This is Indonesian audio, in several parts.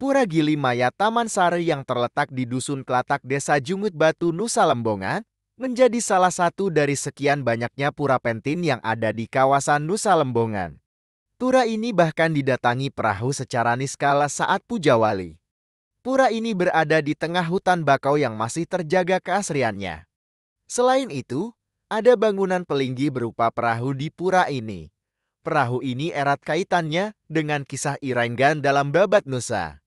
Pura Gili Maya Taman Sari yang terletak di Dusun Kelatak Desa Jungut Batu, Nusa Lembongan, menjadi salah satu dari sekian banyaknya pura pentin yang ada di kawasan Nusa Lembongan. Pura ini bahkan didatangi perahu secara niskala saat Puja Wali. Pura ini berada di tengah hutan bakau yang masih terjaga keasriannya. Selain itu, ada bangunan pelinggi berupa perahu di pura ini. Perahu ini erat kaitannya dengan kisah Irenggan dalam Babad Nusa.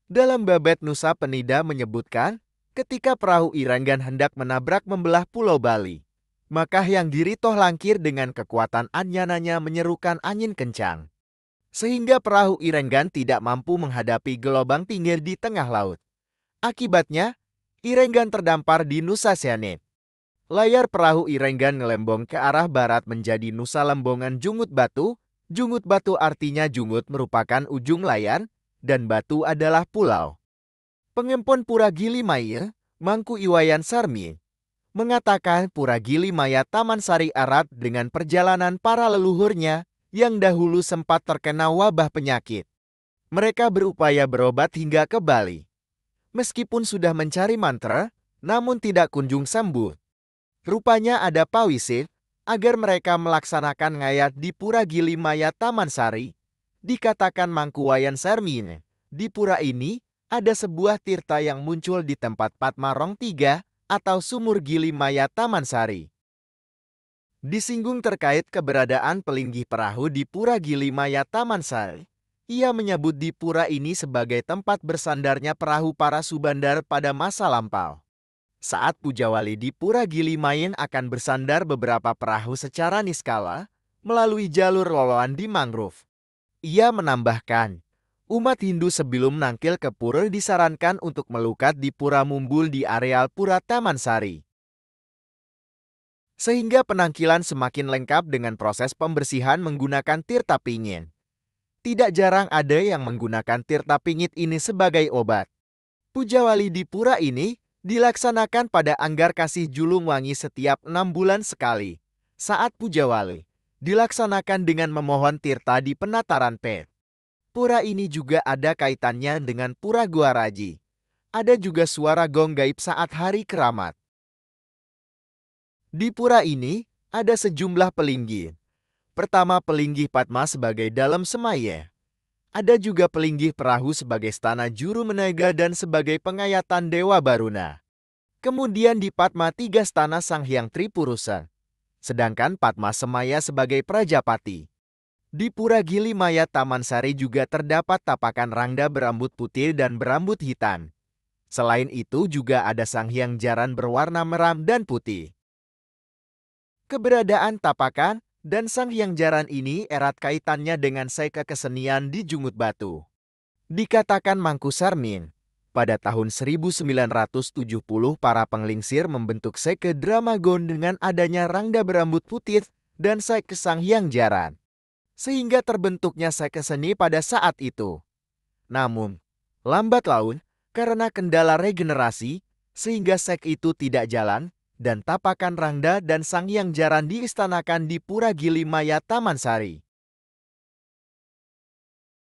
Dalam Babad Nusa Penida menyebutkan, ketika perahu Irenggan hendak menabrak membelah Pulau Bali, maka Hyang Giri Toh Langkir dengan kekuatan anyananya menyerukan angin kencang, sehingga perahu Irenggan tidak mampu menghadapi gelombang tinggi di tengah laut. Akibatnya, Irenggan terdampar di Nusa Sianet. Layar perahu Irenggan ngelembong ke arah barat menjadi Nusa Lembongan Jungut Batu. Jungut Batu artinya jungut merupakan ujung layar, dan batu adalah pulau. Pengempon Pura Gili Maya, Mangku Iwayan Sarmi, mengatakan Pura Gili Maya Taman Sari erat dengan perjalanan para leluhurnya yang dahulu sempat terkena wabah penyakit. Mereka berupaya berobat hingga ke Bali. Meskipun sudah mencari mantra, namun tidak kunjung sembuh. Rupanya ada pawisir agar mereka melaksanakan ngayat di Pura Gili Maya Taman Sari. Dikatakan Mangku Wayan Sarmi, di pura ini ada sebuah tirta yang muncul di tempat Patmarong 3 atau Sumur Gili Maya Taman Sari. Disinggung terkait keberadaan pelinggih perahu di Pura Gili Maya Taman Sari, ia menyebut di pura ini sebagai tempat bersandarnya perahu para subandar pada masa lampau. Saat Puja Wali di Pura Gili Maya akan bersandar beberapa perahu secara niskala melalui jalur loloan di mangrove. Ia menambahkan, umat Hindu sebelum nangkil ke pura disarankan untuk melukat di Pura Mumbul di areal Pura Taman Sari. Sehingga penangkilan semakin lengkap dengan proses pembersihan menggunakan tirta pingin. Tidak jarang ada yang menggunakan tirta pingit ini sebagai obat. Puja Wali di pura ini dilaksanakan pada Anggar Kasih Julung Wangi setiap 6 bulan sekali. Saat Puja Wali dilaksanakan dengan memohon tirta di penataran pet. Pura ini juga ada kaitannya dengan Pura Gua Raji. Ada juga suara gong gaib saat hari keramat. Di pura ini ada sejumlah pelinggih. Pertama, pelinggih Padma sebagai dalam semaya. Ada juga pelinggih perahu sebagai stana juru menega dan sebagai pengayatan Dewa Baruna. Kemudian di Padma 3 stana Sang Hyang Tripurusa. Sedangkan Padma Semaya sebagai Prajapati. Di Pura Gili Maya Taman Sari juga terdapat tapakan Rangda berambut putih dan berambut hitam. Selain itu juga ada Sang Hyang Jaran berwarna merah dan putih. Keberadaan tapakan dan Sang Hyang Jaran ini erat kaitannya dengan seka kesenian di Jungut Batu. Dikatakan Mangku Sarmin, pada tahun 1970 para penglingsir membentuk seke Dramagon dengan adanya Rangda berambut putih dan seke Sang Hyang Jaran. Sehingga terbentuknya seke seni pada saat itu. Namun, lambat laun karena kendala regenerasi, sehingga sek itu tidak jalan, dan tapakan Rangda dan Sang Hyang Jaran diistanakan di Pura Gili Maya Taman Sari.